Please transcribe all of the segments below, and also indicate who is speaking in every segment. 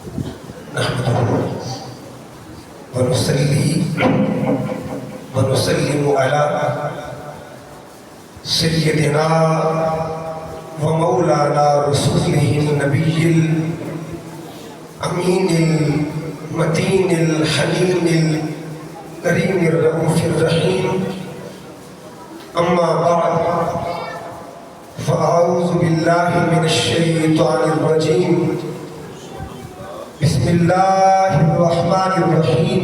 Speaker 1: نحمده ونصلي ونسلم على سيدنا ومولانا رسوله النبي الأمين المتين الحليم الكريم الرؤوف الرحيم. أما بعد فأعوذ بالله من الشيطان الرجيم. بسم الله الرحمن الرحيم.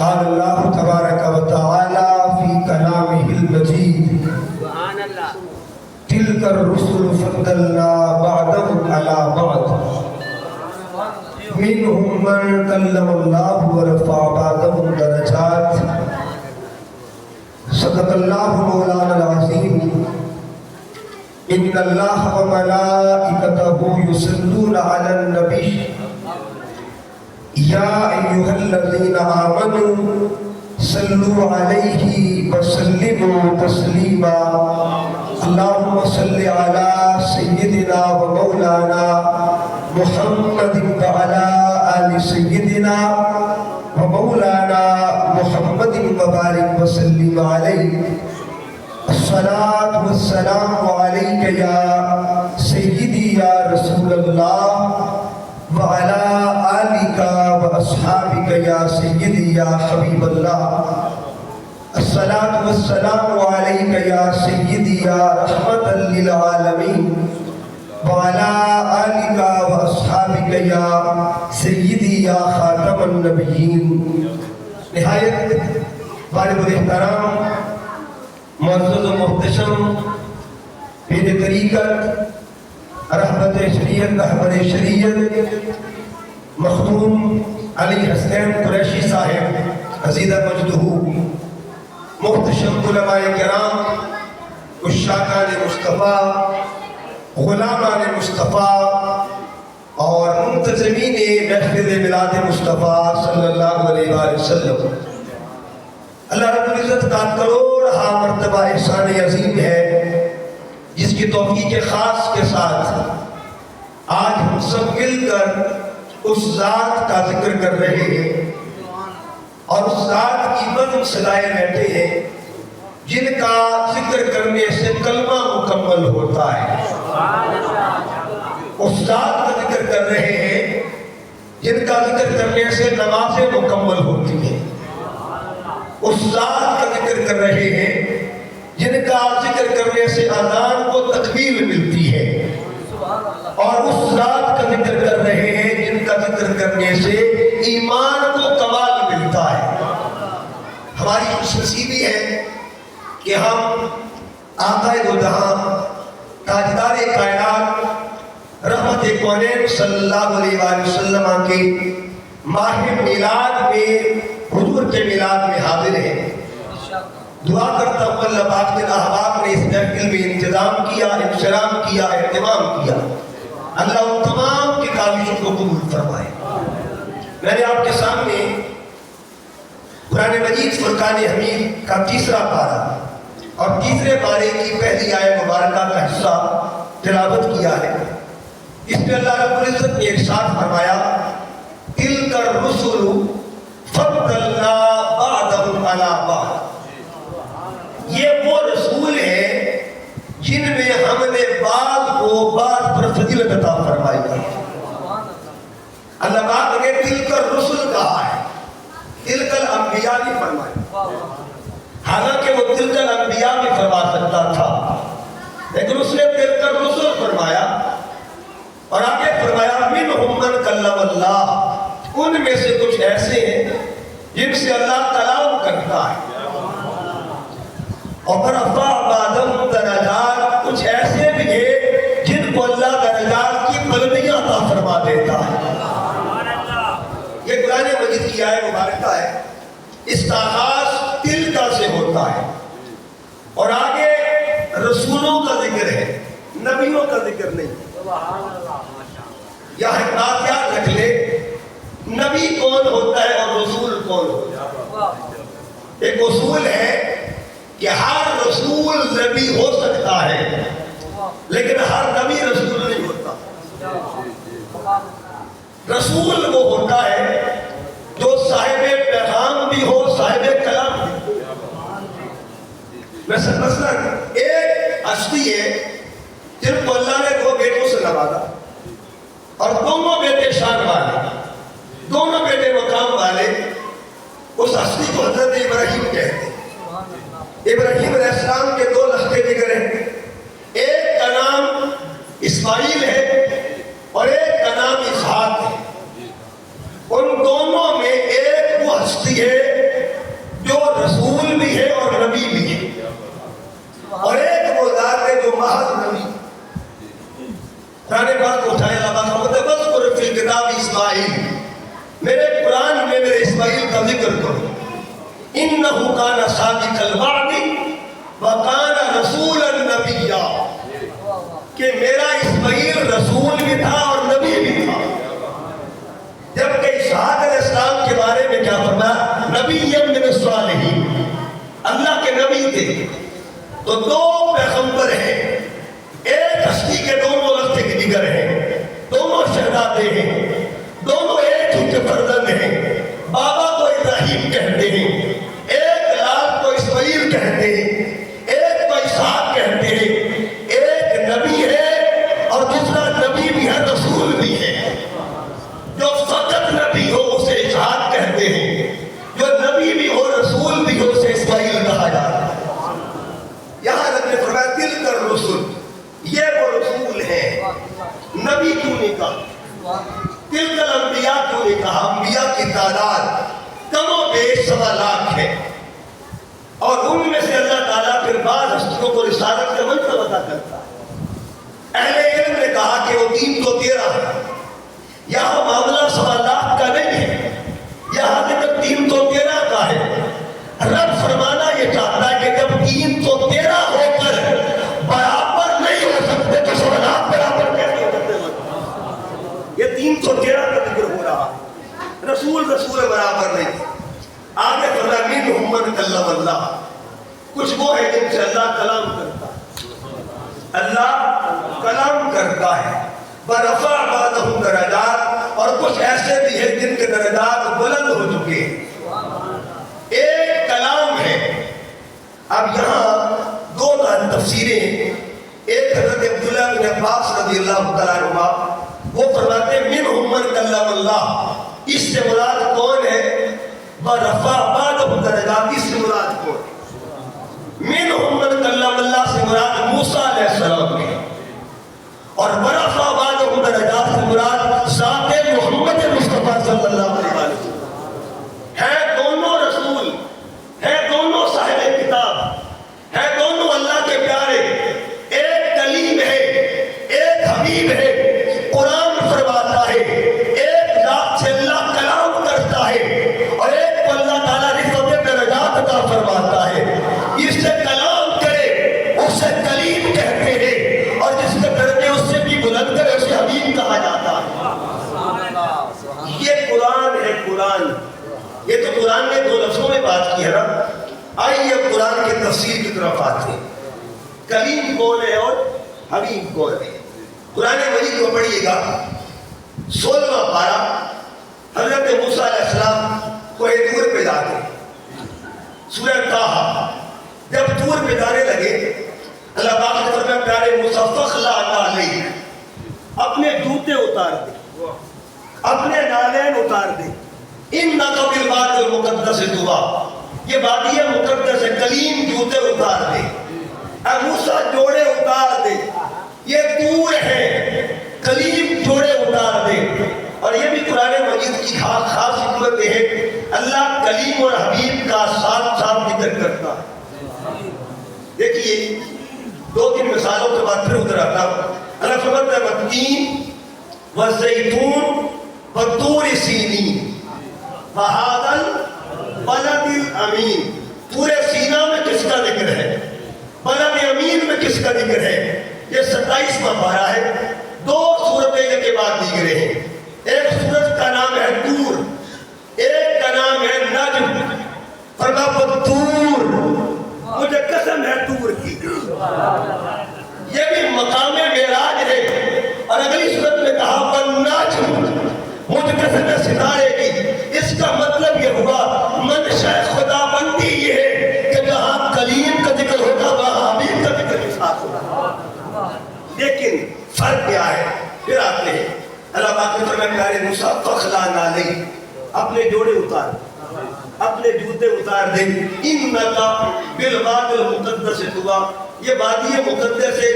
Speaker 1: قال الله تبارك وتعالى في كلامه المجيد: تلك الرسل فضلنا بعضهم على بعض منهم من كلم الله ورفع بعضهم درجات. صدق الله مولانا العظيم. إن الله وملائكته يصلون على النبي يا أيها الذين آمنوا صلوا عليه وسلموا تسليما. اللهم صل على سيدنا ومولانا محمد وعلى آل سيدنا ومولانا محمد وبارك وسلم عليه. الصلاة والسلام عليك يا سيدي يا رسول الله وعلى آلك وأصحابك يا سيدي يا حبيب الله. الصلاة والسلام عليك يا سيدي يا رحمة للعالمين وعلى آلك وأصحابك يا سيدي يا خاتم النبيين. نہایت والد الاحترام معزز و محتشم پیر طریقت رحمت شریعت رہبر شریعت مخدوم علی حسین قریشی صاحب عزیزہ مجدہ، محتشم علماء کرام، عشاقان مصطفیٰ، غلامان مصطفیٰ اور منتظمین محفل میلاد مصطفیٰ صلی اللہ علیہ وآلہ وسلم، اللہ رب العزت کا کروڑ مرتبہ احسان عظیم ہے جس کی توفیق خاص کے ساتھ آج ہم سب مل کر اس ذات کا ذکر کر رہے ہیں اور اس ذات کی بزم سلائے بیٹھے ہیں جن کا ذکر کرنے سے کلمہ مکمل ہوتا ہے. اس ذات کا ذکر کر رہے ہیں جن کا ذکر کرنے سے نمازیں مکمل ہوتی ہیں. اس ذات کا ذکر کر رہے ہیں جن کا ذکر کرنے سے اذان کو تکمیل ملتی ہے. اور اس ذات کا ذکر کر رہے ہیں جن کا ذکر کرنے سے ایمان کو کمال ملتا ہے. ہماری خوش نصیبی ہے کہ ہم آقا دو جہاں تاجدار کائنات رحمت کونین صلی اللہ علیہ وآلہ وسلم کے ماہ میلاد میں حضور کے میلاد میں حاضر ہیں. دعا کرتا ہوں اللہ پاک کے احباب نے اس محفل میں انتظام کیا، انشرام کیا، اہتمام کیا، اللہ ان تمام کی کاوشوں کو قبول فرمائے. میں نے آپ کے سامنے قرآن مجید فرقان حمید کا تیسرا پارہ اور تیسرے پارے کی پہلی آیت مبارکہ کا حصہ تلاوت کیا ہے. اس میں اللہ رب العزت نے ارشاد فرمایا: تلک الرسل فضلنا بعضهم علی بعض. یہ وہ رسول ہیں جن میں ہم نے بعض کو بعض پر فضیلت عطا فرمائی ہے. اللہ پاک نے تلک الرسل کہا ہے، تلک الانبیاء نہیں فرمایا. حالانکہ وہ تلک الانبیاء بھی فرما سکتا تھا، لیکن اس نے تلک الرسل فرمایا اور آگے فرمایا منہم من کلم اللہ. ان میں سے کچھ ایسے ہیں جن سے اللہ کلام کرتا ہے. اور رفع بعضهم درجات، کچھ ایسے بھی ہیں جن کو اللہ درجات کی بلندیاں عطا فرما دیتا ہے. یہ قرآن مجید کی آیت مبارکہ ہے. اس کا آغاز تلکا سے ہوتا ہے اور آگے رسولوں کا ذکر ہے، نبیوں کا ذکر نہیں. یا بات یاد رکھ لے، نبی کون ہوتا ہے اور رسول کون ہوتا ہے. ایک اصول ہے کہ ہر رسول نبی ہو سکتا ہے لیکن ہر نبی رسول نہیں ہوتا. رسول وہ ہوتا ہے جو صاحب پیغام بھی ہو، صاحب کلام بھی ہو۔ مثلا ایک ہستی ہے جن کو اللہ نے 2 بیٹوں سے نوازا، اور دونوں بیٹے شان والے، دونوں بیٹے مقام والے۔ اس ہستی کو حضرت ابراہیم کہتے ہیں۔ ابراہیم علیہ السلام کے 2 لختے جگر ہیں، ایک کا نام اسماعیل ہے اور ایک کا نام اسحاق ہے۔ ان دونوں میں ایک وہ ہستی ہے جو رسول بھی ہے اور نبی بھی ہے، اور ایک وہ ذات ہے جو محض نبی۔ قرآن پاک کو اٹھائے اللہ وَاذْكُرْ فِي الْكِتَابِ اسماعیل، میرے قرآن میں میرے اسماعیل کا ذکر کرو۔ إِنَّهُ كَانَ صَادِقَ الْوَعْدِ وَكَانَ رَسُولًا نَبِيًّا، کہ میرا اسماعیل رسول بھی تھا اور نبی بھی تھا۔ جبکہ اسحاق علیہ السلام کے بارے میں کیا فرمایا؟ نبیًّا مِنَ الصَّالِحِينَ، اللہ کے نبی تھے۔ تو 2 پیغمبر ہیں، ایک ہستی کے دونوں لختے کے جگر ہیں، دونوں شہزادے ہیں، دونوں ایک ہی کے فرزند ہیں۔ بابا کو ابراہیم کہتے ہیں، ایک لال کو اسماعیل کہتے ہیں، ایک کو اسحاق کہتے ہیں۔ ایک نبی ہے اور دوسرا نبی بھی ہے، رسول بھی ہے۔ جو فقط نبی ہو اسے اسحاق کہتے ہیں، جو نبی بھی ہو رسول بھی ہو اسے اسماعیل کہا جاتا ہے۔ یہاں رب نے فرمایا تلک الرسل، یہ وہ رسول ہے۔ نبی کیوں نہیں کہا؟ تلک الانبیاء کیوں نہیں کہا؟ انبیاء کی تعداد کم و بیش 1.25 لاکھ ہے، اور ان میں سے اللہ تعالیٰ پھر بعض ہستیوں کو رسالت کا منصب عطا کرتا ہے۔ اہل علم نے کہا کہ وہ 3 تو 13 ہے۔ یہاں معاملہ 1.25 لاکھ کا نہیں ہے، یہاں ذکر 3 تو 13 کا ہے۔ رب فرمانا یہ چاہتا ہے کہ جب 3 تو 13 ہو کر برابر نہیں ہو سکتے تو 1.25 لاکھ برابر کیسے ہو سکتے؟ یہ 3 تو 13 کا ذکر ہو رہا ہے، رسول برابر نہیں۔ آگے فرمایا منہم من کلم اللہ، کچھ وہ ہے جن سے اللہ کلام کرتا ہے، اللہ کلام کرتا ہے۔ ورفع بعضهم درجات، اور کچھ ایسے بھی ہیں جن کے درجات بلند ہو چکے ہیں۔ ایک کلام ہے۔ اب یہاں 2 تفسیریں، ایک حضرت عبداللہ بن عباس رضی اللہ تعالیٰ عنہ، وہ فرماتے ہیں منہم من کلم اللہ، اس سے مراد کون ہے؟ ورفع بعضهم درجات، اس سے مراد کون ہے؟ منہم من کلم اللہ سے مراد موسیٰ علیہ السلام ہے، اور ورفع بعضهم درجات سے مراد ذات محمد مصطفیٰ صلی اللہ علیہ وسلم ہے۔ دونوں رسول ہے، دونوں صاحب کتاب ہے، دونوں اللہ کے پیارے۔ ایک کلیم ہے، ایک حبیب ہے، قرآن فرماتا ہے۔ ایک ذات سے اللہ کلام کرتا ہے، اور ایک کو اللہ تعالیٰ رفعت درجات عطا فرماتا ہے۔ جس سے کلام کرے اسے کلیم کہتے ہیں، اور جس کے درجے اس سے بھی بلند کرے اسے حبیب کہا جاتا ہے۔ یہ قرآن ہے، قرآن۔ یہ تو قرآن نے 2 لفظوں میں بات کی ہے نا۔ آئیے قرآن کے تفسیر کی طرف آتے ہیں۔ کلیم کون ہے اور حبیب کون ہے؟ قرآن مجید کو پڑھیے گا، 16واں پارہ۔ حضرت موسیٰ علیہ السلام کوہ طور پہ جاتے ہیں، سورہ طٰہٰ۔ جب طور پہ جانے لگے، اللہ پاک نے فرمایا پیارے موسیٰ فاخلع نعلیک، اپنے جوتے اتار دے، اپنے نالین اتار دے۔ انک بالوادی المقدس طویٰ، یہ وادی مقدس ہے، کلیم جوتے اتار دے۔ اے موسیٰ جوڑے اتار دے، یہ طور ہے، کلیم جوڑے اتار دے۔ اور یہ بھی قرآن مجید کی خاص حکمت ہے، اللہ کلیم اور حبیب کا ساتھ ساتھ ذکر کرتا ہے۔ دیکھیے 2-3 مثالوں کے بعد پھر ادھر آتا ہوں۔ اللہ فرماتا ہے والتین والزیتون والطور سینین وہذا البلد الامین۔ طور سینا میں کس کا ذکر ہے؟ بلد امین میں کس کا ذکر ہے؟ یہ 27واں پارہ ہے۔ 2 سورتیں یہ کے بعد دی گئے ہیں۔ ایک سورت کا نام ہے طور، ایک کا نام ہے نجم۔ فرمایا والطور، مجھے قسم ہے طور کی۔ یہ بھی مقام معراج ہے، اور اگلی سورت میں کہا والنجم لیکن فرق کیا ہے؟ پھر آتے ہیں اللہ پاک نے فرمایا پیارے موسیٰ فخلا نعلیک، اپنے جوڑے اتار، اپنے جوتے اتار دے، انکا بالوادی المقدس طویٰ، یہ وادی مقدس سے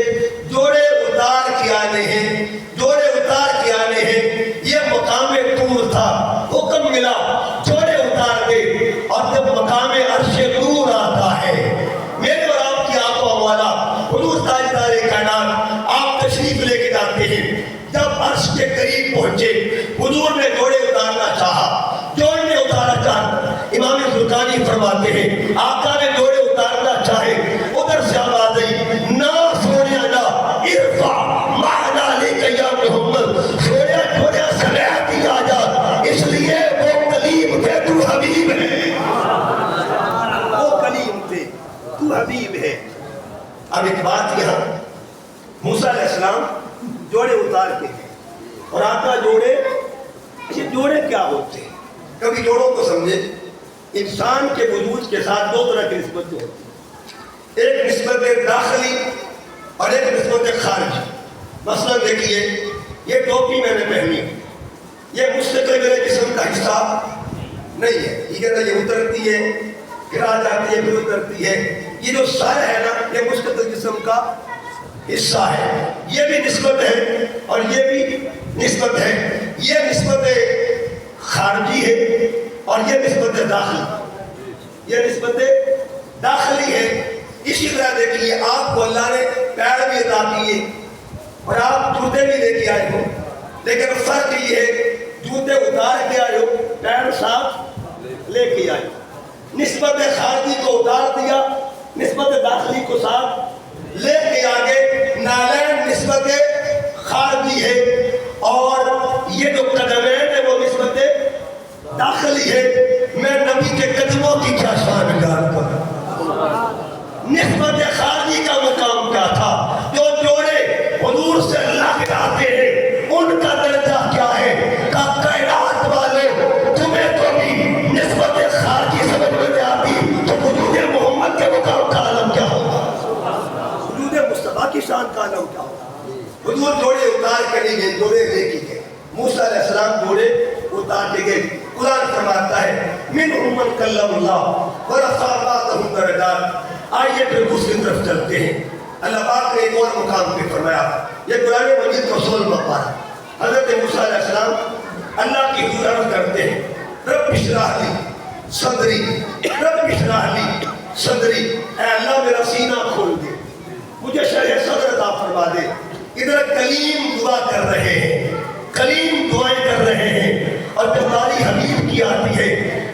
Speaker 1: جوڑے اتار کے آنے ہیں، جوڑے اتار کے آنے ہیں، یہ مقام طور تھا، حکم ملا جوڑے اتار دے، اور جب مقام عرش نور آتا ہے میرے اور آپ کی آنکھوں والا حضور تاجدار کائنات آپ تشریف لے کے جاتے ہیں، جب عرش کے قریب پہنچے حضور نے جوڑے اتارنا چاہا، جوڑے اتارنا چاہا، امام زرقانی فرماتے ہیں آقا نے جوڑے اتارنا چاہے، ادھر سے آواز آئی نا سونیا نا ارفع معنا لے کے یا محمد، سونیا جوڑے سمیت ہی آ جا، اس لیے وہ کلیم تھے تو حبیب ہے، وہ کلیم تھے تو حبیب ہے۔ اب ایک بات یہاں موسیٰ علیہ السلام جوڑے اتار کے ہیں اور آقا جوڑے، یہ جوڑے کیا ہوتے ہیں؟ کبھی جوڑوں کو سمجھے، انسان کے وجود کے ساتھ دو طرح کی نسبتیں ہوتی ہیں، ایک نسبت داخلی اور ایک نسبت خارجی۔ مثلا دیکھیے یہ ٹوپی میں نے پہنی، یہ مستقل میرے جسم کا حصہ نہیں ہے، ٹھیک ہے نا، یہ اترتی ہے پھر آ جاتی ہے پھر اترتی ہے، یہ جو سر ہے نا یہ مستقل جسم کا حصہ ہے، یہ بھی نسبت ہے اور یہ بھی نسبت ہے، یہ نسبت خارجی ہے اور یہ نسبت داخلی، یہ نسبت داخلی ہے۔ اسی طرح دیکھیے آپ کو اللہ نے پیر بھی عطا کیے اور آپ جوتے بھی لے کے آئے ہو، لیکن فرق یہ ہے جوتے اتار کے آئے ہو، پیر ساتھ لے کے آئے، نسبت خارجی کو اتار دیا، نسبت داخلی کو ساتھ لے کے آگے، نالین نسبت خارجی ہے اور یہ جو قدمین ہے وہ نسبت داخلی ہے۔ میں نبی کے قدموں کی کیا شان گار کروں، نسبت خارجی کا مقام کیا تھا، جو جوڑے حضور سے لگ جاتے ہیں ان کا درجہ کیا ہے، کہ کائنات والے تمہیں تو بھی نسبت خارجی سمجھ میں آتی تو وجود محمد کے مقام کا عالم کیا ہوگا، وجود مصطفیٰ کی شان کا عالم کیا ہوگا۔ حضور جوڑے اتار کے نہیں گئے، جوڑے لے کے گئے، موسیٰ علیہ السلام جوڑے اتار کے گئے۔ قرآن فرماتا ہے منہم من کلم اللہ ورفع بعضهم درجات۔ آئیے پھر دوسری طرف چلتے ہیں، اللہ پاک نے ایک اور مقام پہ فرمایا، یہ قرآن مجید کا 16واں پارہ، حضرت موسیٰ علیہ السلام اللہ کی حضور عرض کرتے ہیں رب اشرح لی صدری، رب اشرح لی صدری، اے اللہ میرا سینہ کھول دے، مجھے شرح صدر عطا فرما دے۔ ادھر کلیم دعا کر رہے ہیں، کلیم دعائیں کر رہے ہیں، اور جب باری حبیب کی آتی ہے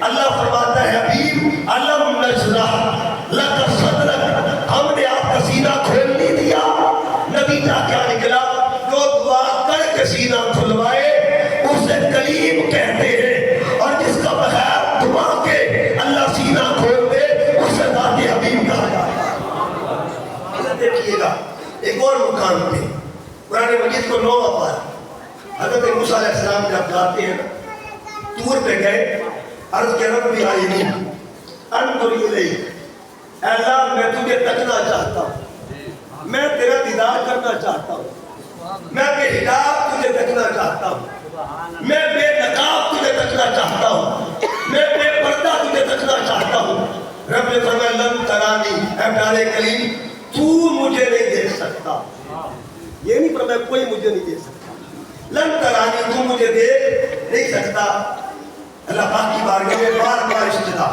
Speaker 1: اللہ فرماتا ہے حبیب علم نشرح لک صدرک، ہم نے آپ کا سینہ کھول نہیں دیا۔ نتیجہ کیا نکلا، جو دعا کر کے سینہ کھلوائے اسے کلیم کہتے ہیں، اور جس کا بغیر دعا کے اللہ سینہ کھول دے اسے ذات حبیب کہا جاتا ہے۔ دیکھیے گا ایک اور مقام پہ قرآن مجید کو 9واں پارہ، حضرت موسیٰ علیہ السلام جب جاتے ہیں طور پہ گئے، عرض کے رب بھی آئی نہیں انظر الیک، اے اللہ میں تجھے تکنا چاہتا ہوں، میں تیرا دیدار کرنا چاہتا ہوں، میں بے حجاب تجھے تکنا چاہتا ہوں، میں بے نقاب تجھے تکنا چاہتا ہوں، میں بے پردہ تجھے تکنا چاہتا ہوں۔ رب نے فرمایا لن ترانی، اے پیارے کلیم تو مجھے نہیں دیکھ سکتا، یہ نہیں فرمایا کوئی مجھے نہیں دیکھ سکتا، لن ترانی تو مجھے دیکھ نہیں سکتا۔ اللہ پاک کی بارگاہ میں بار بار استدا،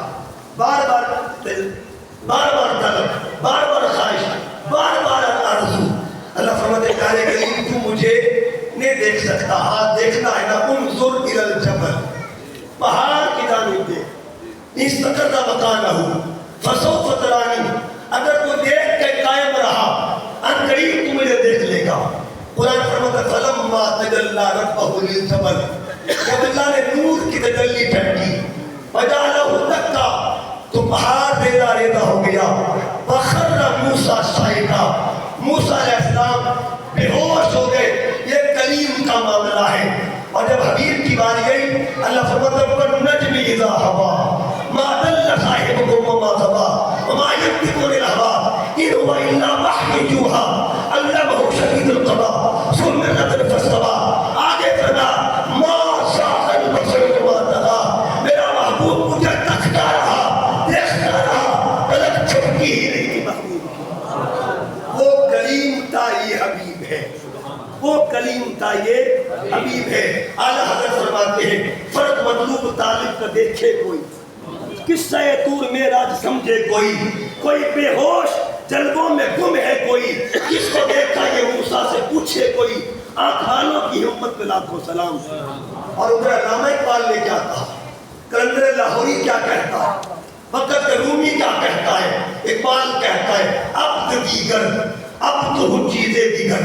Speaker 1: بار بار طلب، بار بار خواہش، بار بار آرزو۔ اللہ فرماتے ہیں پیارے کلیم تو مجھے نہیں دیکھ سکتا، ہاں دیکھنا ہے نا، انظر الی الجبل، پہاڑ کی جانب دیکھ، استقر مکانہ فسوف ترانی، اگر تو دیکھ کے قائم رہا ان قریب تو مجھے دیکھ لے گا۔ قرآن فرماتا ہے فلما تجلی ربہ للجبل، جب اللہ نے نور کی تجلی پھینکی فجعلہ دکا، تو پہاڑ ریزہ ریزہ ہو گیا، فخر موسیٰ صعقا، موسیٰ علیہ السلام بے ہوش ہو گئے۔ یہ کلیم کا معاملہ ہے، اور جب حبیب کی باری گئی اللہ فرماتا ہے والنجم اذا هوى ما ضل صاحبكم وما غوى وما ينطق عن الهوى ان هو الا وحی یوحی علمہ شدید القوی۔ وہ کلیم تھا، یہ حبیب ہے۔ اعلیٰ حضرت فرماتے ہیں فرق مطلوب طالب کا دیکھے کوئی، قصہ طور معراج سمجھے کوئی، کوئی بے ہوش جلووں میں گم ہے کوئی، کس کو دیکھا یہ موسیٰ سے پوچھے کوئی، آنکھ والوں کی ہمت پہ لاکھوں سلام۔ اور ادھر علامہ اقبال نے کیا کہا، کلندر لاہوری کیا کہتا ہے، فقط رومی کیا کہتا ہے، اقبال کہتا ہے عبد دیگر اب تو چیزیں دیگر،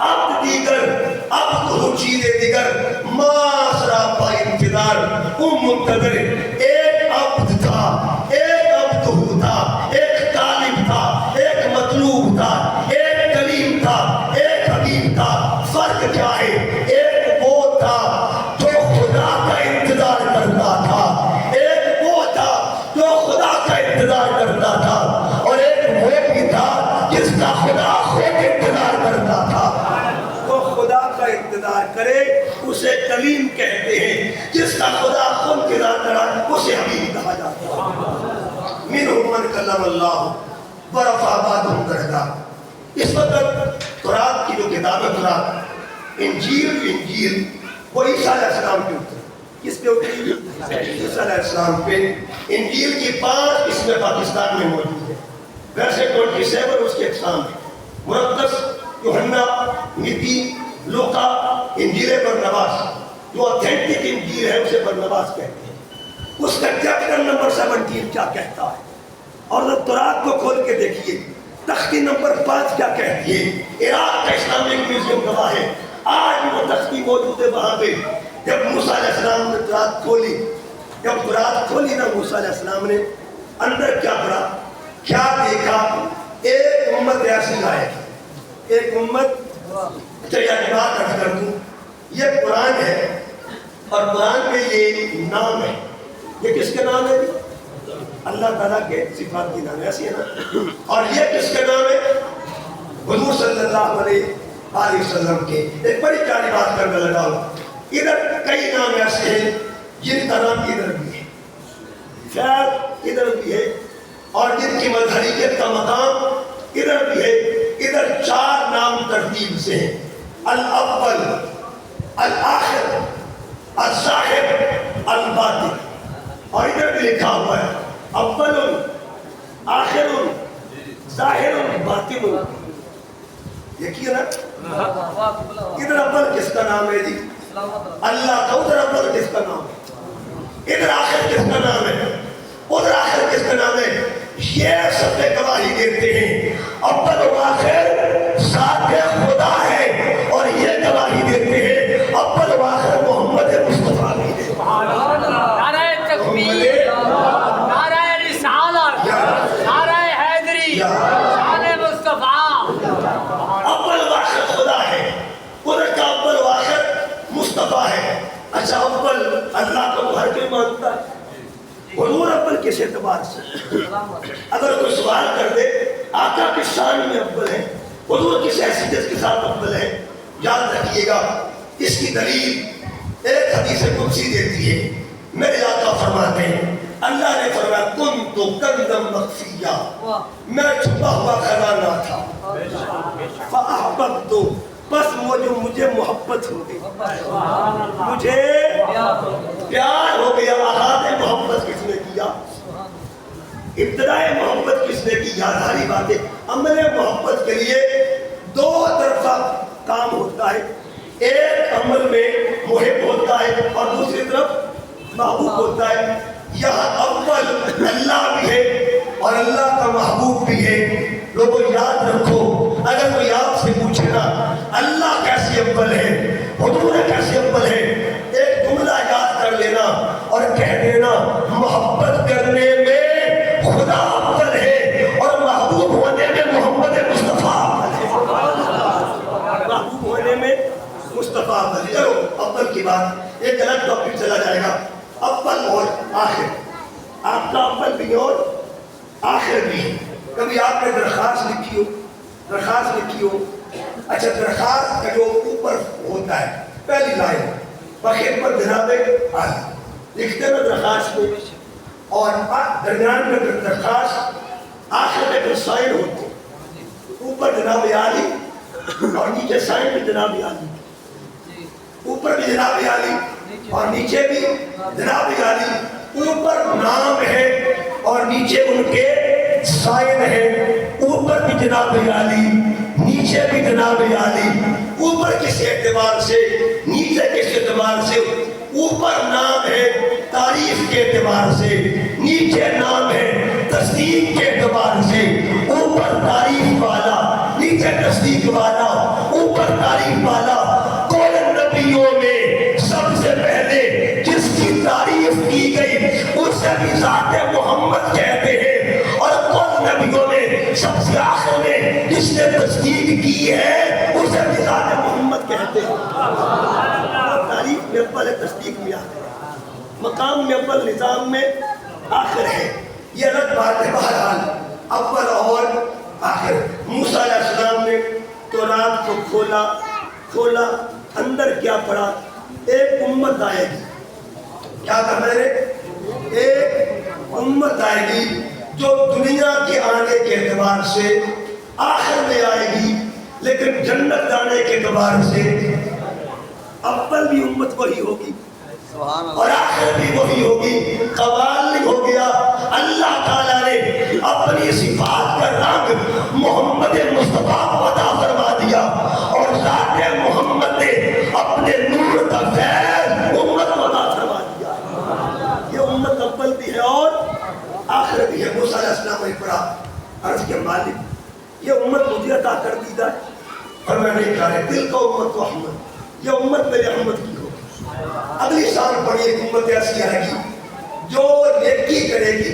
Speaker 1: عبد دیگر اب تو چیزیں دیگر، ما سراپا انتظار منتظر۔ ایک عبد تھا، ایک عبد تھا، ایک طالب تھا، ایک مطلوب تھا، ایک کلیم تھا، ایک حبیب تھا۔ فرق کیا ہے، ایک وہ تھا جو خدا کا انتظار کرتا تھا، ایک وہ تھا جو خدا کا انتظار کرتا تھا، اور ایک وہ بھی تھا جس کا خدا خود انتظار کرتا تھا۔ وہ خدا کا انتظار کرے اسے کلیم کہتے ہیں، جس کا خدا خود انتظار کرا اسے حبیب کہا جاتا ہے۔ منہم من کلم اللہ ورفع بعضهم درجات۔ اس وقت تورات کی جو کتاب ہے، تورات انجیل وہ عیسیٰ علیہ السلام پہ اتری۔ کس پہ اتری؟ عیسیٰ علیہ السلام پہ۔ انجیل کی 5 قسمیں پاکستان میں موجود ہیں، ویسے 27 اس کے اقسام ہیں، مرقس، یوحنا، متی، لوقا، انجیل برنباس۔ جو اوتھینٹک انجیل ہے اسے برنباس کہتے ہیں۔ اس کا چیپٹر نمبر 17 کیا کہتا ہے، اور جب تورات کو کھول کے دیکھیے تختی نمبر 5 کیا کہتی ہے۔ عراق کا اسلامک میوزیم گواہ ہے، آج وہ تختی موجود ہے وہاں پہ۔ جب موسیٰ علیہ السلام نے تورات کھولی، جب تورات کھولی نا موسیٰ علیہ السلام نے، اندر کیا پڑھا، کیا دیکھا، ایک امت ایسی آئے گی، ایک امت۔ چلیے ایک بات رکھ کر دوں، یہ قرآن ہے اور قرآن میں یہ نام ہے، یہ کس کے نام ہے؟ اللہ تعالیٰ کے صفات کی نام ہے، ایسی ہے نا۔ اور یہ کس کے نام ہے؟ حضور صلی اللہ علیہ وسلم کے۔ ایک بڑی پیاری بات کرنے لگا ہوں، ادھر کئی نام ایسے ہیں جن کا نام ادھر بھی ہے، خیر ادھر بھی ہے، اور جن کی مظہریت کا مقام ادھر بھی ہے۔ ادھر 4 نام ترتیب سے ہیں، الاول، الآخر، الظاہر، الباطن۔ اور ادھر بھی لکھا ہوا ہے اول، آخر، ظاہر، باطن۔ دیکھیے نا، ادھر اول کس کا نام ہے جی؟ اللہ کا۔ ادھر اول کس کا نام ہے؟ ادھر آخر کس کا نام ہے؟ ادھر آخر کس کا نام ہے؟ یہ سب گواہی دیتے ہیں اول و آخر ذات خدا ہے، اور یہ گواہی دیتے ہیں اول و آخر محمد مصطفیٰ بھی ہے۔
Speaker 2: نعرہ تکبیر، نعرہ رسالت، نعرہ حیدری، شان مصطفیٰ۔
Speaker 1: اول و آخر خدا ہے، ادھر کا اول و آخر مصطفیٰ ہے۔ اچھا اول اللہ کو ہر کوئی مانتا ہے، حضور اول کس اعتبار سے؟ اگر کوئی سوال کر دے آقا کی شان میں اول ہے، حضور کس حیثیت کے ساتھ اول ہے، یاد رکھیے گا اس کی دلیل ایک حدیث قدسی دیتی ہے۔ میرے آقا فرماتے ہیں، اللہ نے فرمایا کنت کنزا مخفیا، میں چھپا ہوا خزانہ تھا، فاحببت، بس مجھے محبت ہو گئی، مجھے پیار ہو گیا۔ آغاز محبت کس نے کیا، ابتدائے محبت کس نے کی؟ یاداری بات ہے، عمل محبت کے لیے 2 طرفہ کام ہوتا ہے، ایک عمل میں محب ہوتا ہے اور دوسری طرف محبوب ہوتا ہے۔ یہاں اول اللہ بھی ہے اور اللہ کا محبوب بھی ہے۔ لوگوں یاد رکھو، اگر کوئی آپ سے پوچھے نا اللہ کیسے اول ہے، حضور کیسے اول ہے، ایک جملہ یاد کر لینا اور کہہ دینا محبت کرنے میں خدا اول ہے اور محبوب ہونے میں محمد مصطفیٰ اول ہے۔ محبوب ہونے میں مصطفیٰ اول ہے۔ چلو اول کی بات، ایک الگ ٹاپک چلا جائے گا، اول اور آخر۔ آپ کا اول بھی اور آخر بھی ہے۔ کبھی آپ نے درخواست لکھی ہو، درخواست لکھی ہو، اچھا درخواست کا جو اوپر ہوتا ہے پہلی لائن بخدمت جناب عالی لکھتے ہیں درخواست میں، اور درمیان میں درخواست، آخر میں پھر سائن ہوتے، اوپر جناب عالی، اور نیچے سائن بھی جناب عالی، اوپر بھی جناب عالی اور نیچے بھی جناب عالی، اوپر نام ہے اور نیچے ان کے سائن ہے، اوپر بھی جناب عالی نیچے بھی جناب عالی، اوپر کس اعتبار سے نیچے کس اعتبار سے، اوپر نام ہے تعریف کے اعتبار سے، نیچے نام ہے تصدیق کے اعتبار سے، اوپر تعریف والا نیچے تصدیق والا، اوپر تعریف والا۔ کون نبیوں میں سب سے پہلے جس کی تعریف کی گئی اسے بھی ذات محمد کہتے ہیں، اور کون نبیوں میں سب سے آخر میں جس نے تصدیق کی ہے اسے بھی ذات محمد کہتے ہیں۔ تعریف میں اول ہے، تصدیق میں آخر ہے، مقام میں اول، نظام میں آخر ہے، یہ الگ بات ہے۔ بہرحال اول اور آخر۔ موسیٰ علیہ السلام نے تورات کو کھولا، اندر کیا پڑا؟ ایک امت آئے گی، کیا کہا میں نے؟ ایک امت آئے گی جو دنیا کے آنے کے اعتبار سے آخر میں آئے گی، لیکن جنت جانے کے اعتبار سے اول بھی امت وہی ہوگی اور آخر بھی وہی ہوگی۔ قوال نہیں ہو گیا، اللہ تعالیٰ نے اپنی صفات کا رنگ محمد مصطفیٰ کو عطا فرما دیا، اور ذات محمد نے اپنے نور کا فیض امت کو عطا فرما دیا۔ یہ امت اول بھی ہے اور آخر بھی ہے۔ موسیٰ علیہ السلام نے پڑھا، عرض کے مالک یہ امت مجھے عطا کر دی جائے، اور میں نہیں کہا ہے دل کا امت و احمد، یہ امت میرے احمد کی ہو۔ اگلی سال پڑھی ایک امت ایسی آئے گی جو نیکی کرے گی،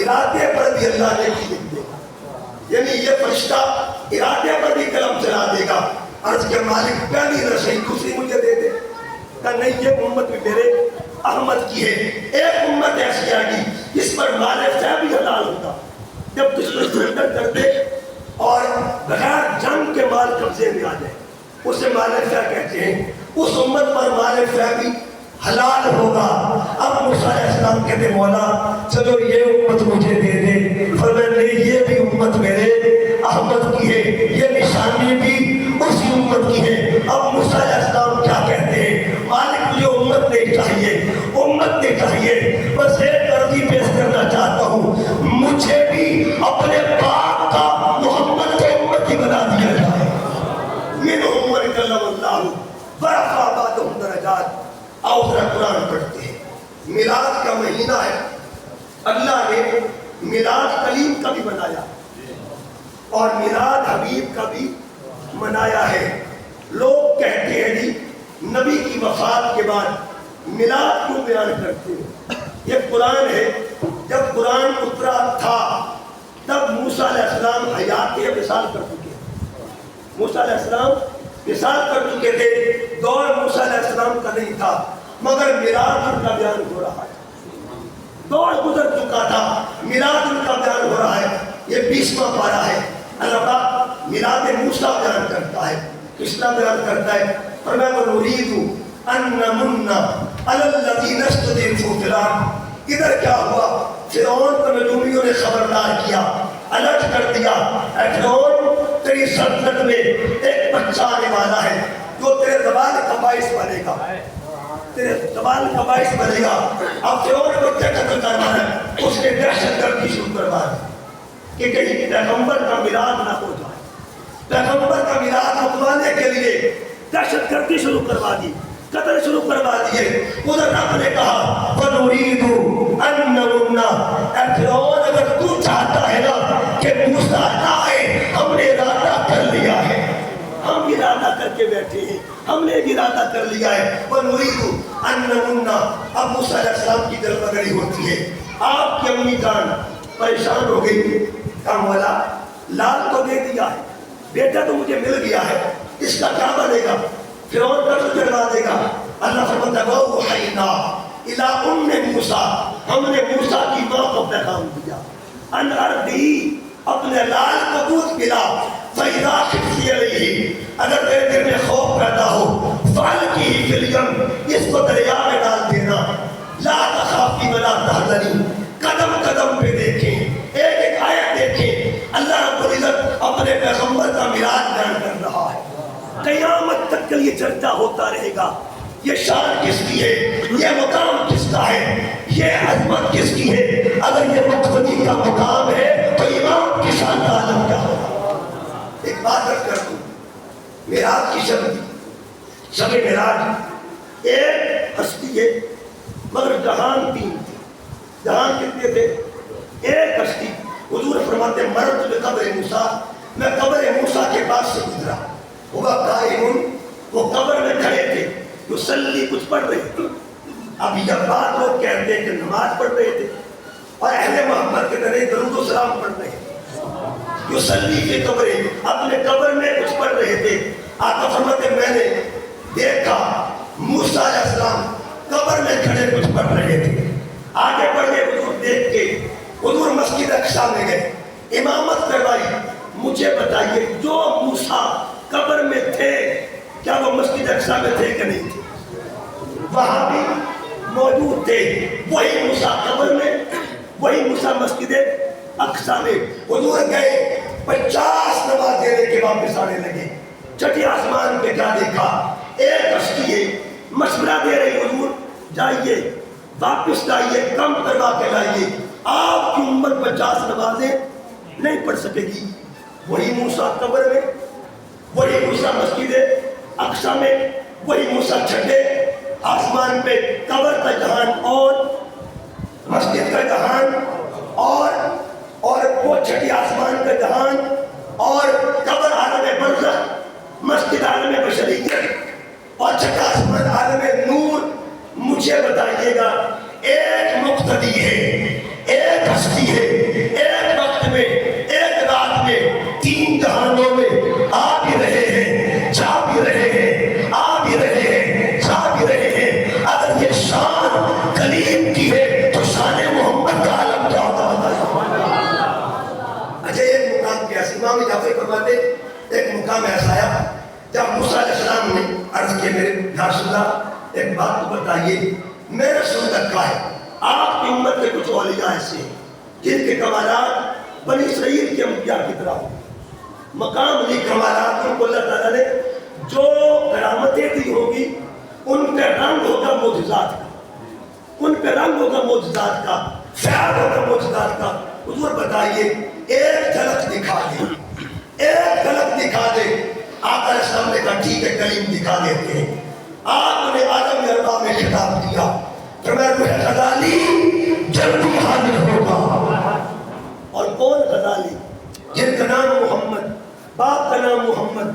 Speaker 1: ارادے پر بھی اللہ نیکی لکھ دے گا، یعنی یہ فرشتہ ارادے پر بھی قلم چلا دے گا۔ عرض کے مالک پہلی نہ صحیح دوسری مجھے دے دے، کہ نہیں یہ امت بھی میرے احمد کی ہے۔ ایک امت ایسی آئے گی جس پر مال فیض بھی حلال ہوگا، جب دشمن سرنڈر کر دے اور بغیر جنگ کے مال قبضے میں آ جائے اسے مال فیض کہتے ہیں، اس امت پر مال فیض بھی حلال ہوگا۔ اب موسیٰ علیہ السلام کہتے مولا چلو یہ امت مجھے دے دے، فرمایا نہیں یہ بھی امت میرے احمد کی ہے، یہ نشانی بھی اسی امت کی ہے۔ اب موسیٰ علیہ السلام کیا کہتے ہیں؟ مالک مجھے امت نہیں چاہیے، امت نہیں چاہیے، بس ایک عرضی پیش کرنا چاہتا ہوں، مجھے بھی اپنے باپ کا محمد کو امت ہی بنا دیا جائے۔ منہم من کلم اللہ ورفع بعضهم درجات۔ آؤ ذرا قرآن پڑھتے ہیں۔ میلاد کا مہینہ ہے، اللہ نے میلاد کلیم کا بھی منایا اور میلاد حبیب کا بھی منایا ہے۔ لوگ کہتے ہیں جی نبی کی وفات کے بعد میلاد کیوں بیان کرتے ہیں؟ یہ قرآن ہے، جب قرآن اترا تھا تب موسیٰ علیہ السلام حیات وصال کر چکے، موسیٰ علیہ السلام وصال کر چکے تھے، دور موسیٰ علیہ السلام کا نہیں تھا، مگر میلاد ان کا بیان ہو رہا ہے، دور گزر چکا تھا، میلاد ان کا بیان ہو رہا ہے۔ یہ 20واں پارہ ہے، اللہ پاک میلاد موسیٰ بیان کرتا ہے، کس طرح بیان کرتا ہے؟ فرمایا وَنُرِيدُ أَن نَّمُنَّ عَلَى الَّذِينَ اسْتُضْعِفُوا فِي الْأَرْضِ۔ ادھر کیا ہوا؟ فرعون کو نجومیوں نے خبردار کیا، الرٹ کر دیا، اے فرعون تیری سلطنت میں ایک بچہ آنے والا ہے جو تیرے زوال کا باعث بنے گا، تیرے زوال کا باعث بنے گا۔ اب فرعون کو کیا قتل کرنا ہے؟ اس نے دہشت گردی شروع کروا دی کہ کہیں پیغمبر کا میلاد نہ ہو جائے، پیغمبر کا میلاد رکوانے کے لیے دہشت گردی شروع کروا دی، قتل شروع کروا دیے۔ ادھر رب نے کہا وَنُرِيدُ أَن نَّمُنَّ، اے فرعون اگر تو چاہتا ہے نا کہ موسیٰ نہ آئے، ہم نے ارادہ کر لیا ہے، ہم ارادہ کر کے بیٹھے ہیں، ہم نے بھی ارادہ کر لیا ہے۔ وَنُرِيدُ أَن نَّمُنَّ، اب موسیٰ علیہ السلام کی دل مگری ہوتی ہے، آپ کی امی جان پریشان ہو گئی، کہا مولا لال تو دے دیا ہے، بیٹا تو مجھے مل گیا ہے، اس کا کیا بنے گا؟ فرعون کا تو جلوا دے گا۔ اللہ فرماتا ہے وَأَوْحَيْنَا إِلَىٰ أُمِّ مُوسَىٰ، ہم نے موسیٰ کی ماں کو پیغام دیا، ان اردی اپنے لال کو دودھ پلا، فَإِذَا خِفْتِ عَلَيْهِ، اگر تیرے دل میں خوف پیدا ہو، فَأَلْقِهِ فِي الْيَمِّ، اس کو دریا میں ڈال دینا، لَا تَخَافِي وَلَا تَحْزَنِي، قدم قدم پہ دیکھیں، ایک ایک آیت دیکھیں، اللہ رب العزت اپنے پیغمبر کا میلاد بیان کر رہا ہے۔ چرچا ہوتا رہے گا، یہ شان کس کی ہے، یہ مقام کس کا ہے، یہ عظمت کس کی ہے۔ اگر یہ مقتدی کا مقام ہے تو امام کی شان کا عالم کیا ہوگا۔ ایک بات عرض کر دوں، معراج کی شب معراج ایک ہستی ہے، مگر جہان تین تھے۔ جہان کتنے تھے؟ ایک ہستی۔ حضور فرماتے ہیں مرت بقبر موسیٰ، میں قبر موسیٰ کے پاس سے گزرا، ہوا قائم، وہ قبر میں کھڑے تھے، یصلی کچھ پڑھ رہے تھے۔ اب یہ بات لوگ کہتے ہیں کہ نماز پڑھ رہے تھے، اور اہل محمد کے طرح درود و سلام پڑھ رہے تھے۔ یصلی کی قبر، اپنے قبر میں کچھ پڑھ رہے تھے۔ آقا فرماتے ہیں میں نے دیکھا موسیٰ علیہ السلام قبر میں کھڑے کچھ پڑھ رہے تھے۔ آگے بڑھ گئے، حضور دیکھ کے حضور مسجد اقصیٰ میں گئے، امامت کروائی۔ مجھے بتائیے جو موسیٰ قبر میں تھے کیا وہ مسجد اقصیٰ میں تھے کہ نہیں تھے؟ وہاں بھی موجود تھے، وہی موسیٰ قبر میں، وہی موسیٰ مسجد اقصیٰ میں۔ حضور گئے 50 نماز دینے کے واپس آنے لگے، چھٹی آسمان پہ کیا دیکھا؟ ایک ہستی ہے، مشورہ دے رہی حضور جائیے واپس لائیے، کم کروا کے لائیے، آپ کی امت 50 نمازیں نہیں پڑھ سکے گی۔ وہی موسیٰ قبر میں، وہی موسیٰ مسجد اقصیٰ میں، وہی موسیٰ چھٹے آسمان پہ، قبر کا جہان اور مسجد کا جہان اور وہ چھٹی آسمان کا جہان اور قبر عالم برزخ، مسجد عالم بشریت اور چھٹا آسمان عالم نور۔ مجھے بتائیے گا ایک مقتدی ہے، ایک ہستی ہے، ایک وقت میں، ایک رات میں، تین جہانوں میں آ بھی رہے ہیں، جا بھی رہے ہیں، آ بھی رہے ہیں، جا بھی رہے ہیں۔ اگر یہ شان کلیم کی ہے تو شان محمد کا عالم کیا ہوتا ہے؟ اچھا ایک مقام کیا امام جعفر فرماتے ایک مقام ایسا آیا جب موسیٰ علیہ السلام نے عرض کیا میرے یا رسول اللہ ایک بات تو بتائیے، میں نے سن رکھا ہے آپ کی امت کے کچھ اولیاء ایسے ہیں جن کے کمالات بنی اسرائیل کے انبیاء کی طرح ہوں، مقام لی کمالات ان کو اللہ تعالیٰ نے جو کرامتیں دی ہوگی ان پہ رنگ ہوگا معجزات کا، ان پہ رنگ ہوگا معجزات کا، فیض ہوگا معجزات کا۔ حضور بتائیے ایک جھلک دکھا دے، ایک جھلک دکھا دے۔ آقا علیہ السلام نے کہا ٹھیک ہے کلیم دکھا دیتے ہیں۔ آپ نے عالم اربع میں خطاب کیا، فرمایا روح غزالی جلدی حاضر ہوگا۔ اور کون غزالی؟ جن کا نام محمد، باپ کا نام محمد،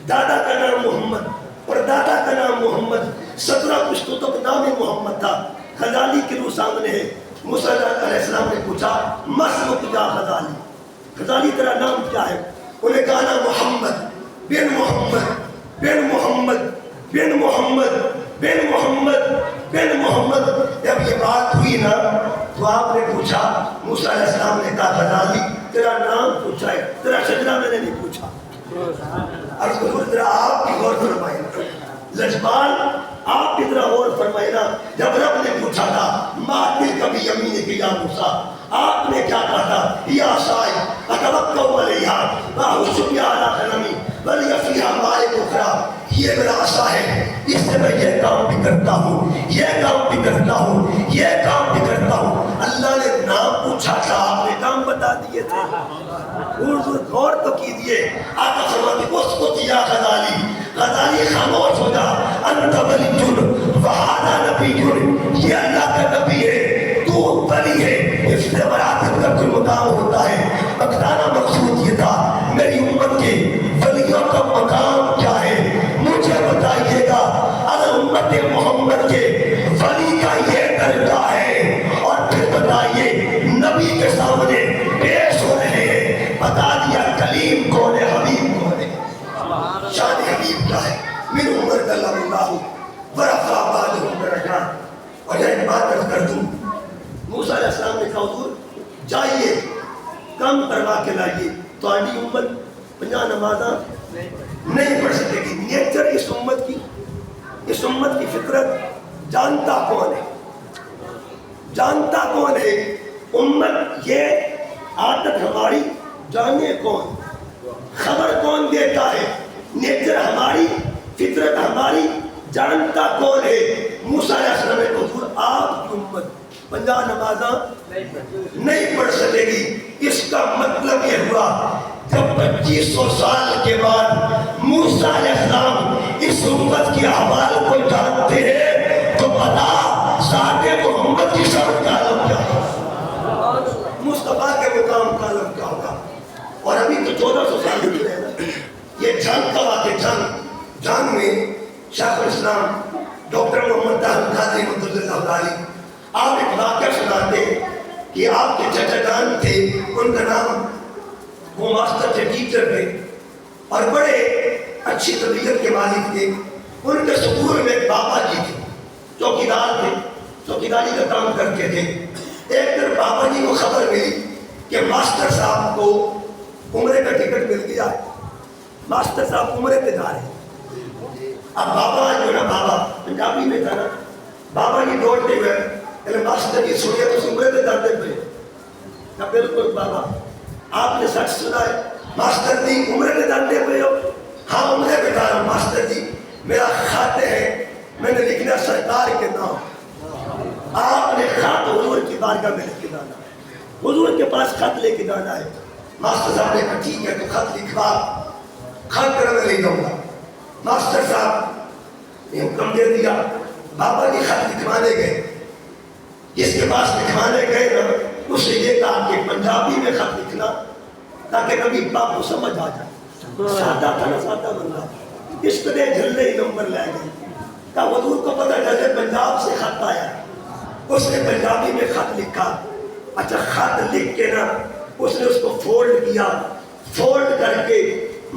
Speaker 1: دادا کا نام محمد، پردادا کا نام محمد، 17 پشتوں تک نام محمد تھا۔ غزالی کی روح سامنے ہے۔ موسیٰ علیہ السلام نے پوچھا مسمک یا غزالی، غزالی تیرا نام کیا ہے؟ انہیں کہا نا محمد بن محمد بن محمد بن محمد بن محمد بن محمد۔ جب یہ بات ہوئی نا تو آپ نے پوچھا، موسیٰ علیہ السلام نے کہا غزالی تیرا نام پوچھا ہے، تیرا شجرہ میں نے نہیں پوچھا۔ عرض کو ذرا آپ کی غور فرمائے، لجپال آپ کی طرح غور فرمائے نا، جب رب نے پوچھا تھا ما تلک بیمینک یا موسیٰ، آپ نے کیا کہا تھا؟ یا سائی اتوکل علیہا واہش بہا علی غنمی ولی فیہا مآرب اخری، یہ میرا عصا ہے، اس سے میں یہ کام بھی کرتا ہوں، یہ کام بھی کرتا ہوں، یہ کام بھی کرتا ہوں۔ اللہ نے نام پوچھا تھا، آپ نے کام بتا دیے تھے۔ غور تو کیجیے، آقا فرماتے اسکت یا غزالی، غزالی خاموش ہو جا، انت ولی وہذا نبی، یہ اللہ کا نبی ہے، تو ولی ہے۔ اس سے مراتب کا کوئی مقام ہوتا ہے، بتانا مقصود یہ تھا میری امت کے ولیوں کا مقام کیا ہے مجھے بتائیے گا۔ اگر امت محمد کے ولی کا یہ درجہ ہے اور پھر بتائیے نبی کے سامنے پیش ہو رہے ہیں، بتا دیا کلیم کون ہے، حبیب کون ہے، شان حبیب کیا ہے۔ من عمر کلم اللہ ورفع بعضهم درجات۔ اور ایک بات عرض کر دوں، موسیٰ علیہ السلام نے کہا حضور جائیے کم کروا کے لائیے، تو آنی امت 50 نمازاں نہیں پڑھ سکے گی۔ نیچر اس امت کی فطرت جانتا کون ہے، جانتا کون ہے امت، یہ عادت ہماری جانے کون، خبر کون دیتا ہے، نیچر ہماری
Speaker 3: فطرت ہماری جانتا کون ہے؟ موسیٰ علیہ السلام نے حضور آپ کی امت 50 نمازاں نہیں پڑھ سکے گی۔ اس کا مطلب یہ ہوا جب 2500 سال کے بعد موسیٰ علیہ السلام اس امت کی احوال کو جانتے ہیں تو بتا ذات محمد کی شان کا عالم کیا ہوگا، مصطفیٰ کے مقام کا عالم کیا ہوگا۔ اور ابھی تو 1400 سال گزرے ہیں۔ یہ جنگ کا واقعہ جنگ میں شیخ الاسلام ڈاکٹر محمد طاہر قادری رحمۃ اللہ علیہ آپ ایک واقعہ سناتے کہ آپ کے چچا جان تھے، ان کا نام وہ ماسٹر تھے، ٹیچر تھے اور بڑے اچھی طبیعت کے مالک تھے۔ ان کے سکول میں ایک بابا جی تھے، چوکیدار تھے، چوکیداری کا کام کرتے تھے۔ ایک دن بابا جی کو خبر ملی کہ ماسٹر صاحب کو عمرے کا ٹکٹ مل گیا، ماسٹر صاحب عمرے پہ جا رہے ہیں۔ اب بابا جو نا بابا پنجابی میں تھا نا، بابا جی دوڑتے ہوئے کہ ماسٹر جی سنیے تو عمرے پہ جاتے پہ کہ بالکل بابا آپ نے سچ سنا ہے، ماسٹر جی عمرے پہ جاتے پہ ہو؟ ہاں عمرے پہ جا رہا ہوں ماسٹر جی، میرا خط ہے، میں نے لکھنا سرکار کے نام۔ آپ نے خط حضور کی بارگاہ میں لکھ کے جانا، حضور کے پاس خط لے کے جانا ہے۔ ماسٹر صاحب نے کہا ٹھیک ہے تو خط لکھوا، خط کر میں لے جاؤں گا۔ ماسٹر صاحب نے حکم دے دیا، بابا جی خط لکھوانے گئے۔ جس کے پاس لکھوانے گئے نا اس سے یہ کہا کہ پنجابی میں خط لکھنا تاکہ کبھی باپ کو سمجھ آ جائے۔ سادہ تھا نا، سادہ بندہ، اس طرح جھلے ہی نمبر لے گئے۔ کہا حضور کو پتہ چلے پنجاب سے خط آیا، اس نے پنجابی میں خط لکھا۔ اچھا خط لکھ کے نا اس نے اس کو فولڈ کیا، فولڈ کر کے